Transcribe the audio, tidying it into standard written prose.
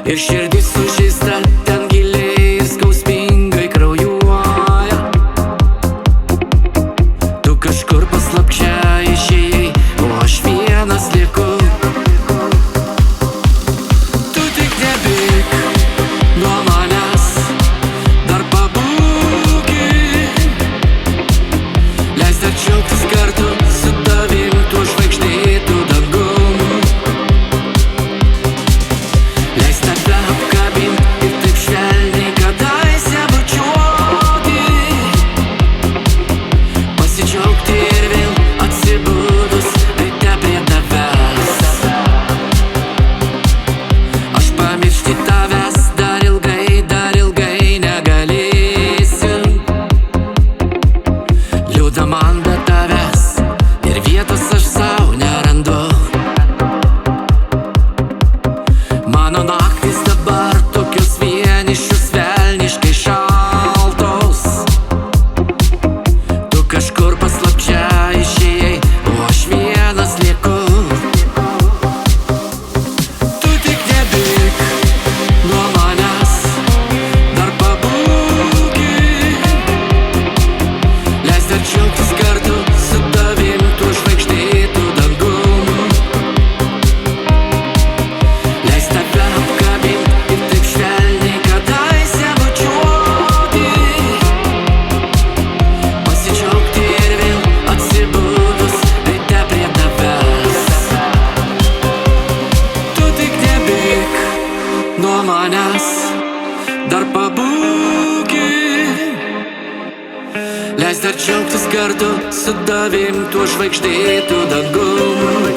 ir širdis sužeista, ten giliai ir skausmingai kraujuoja. Tu kažkur paslapčia išėjai, o aš vienas lieku. Tu tik nebėk nuo manęs, dar pabūki. Leis dar džiaugtis kartu su tavim tuo žvaigždėtu dangum. Leis tave apkabint ir taip švelniai kadaise bučiuoti. Pasidžiaugti ir vėl atsibudus eiti prie tavęs. Aš pamiršti tavęs dar ilgai negalėsiu. Liūdna man be tavęs ir vietos aš sau nerandu. Mano naktis dabar tokios vienišos, velniškai šaltos. Tu kažkur paslapčia išėjai, o aš vienas lieku. Tu tik nebėk nuo manęs, dar pabūki. Leis dar džiaugtis kartu su tavim tuo žvaigždėtu dangum. Leis tave apkabint ir taip švelniai kadaise bučiuoti. Pasidžiaugti ir vėl atsibudus eiti prie tavęs. Tu tik nebėk nuo manęs, dar pabūki. Leis dar džiaugtis kartu su tavim tuo žvaigždėtu dangum.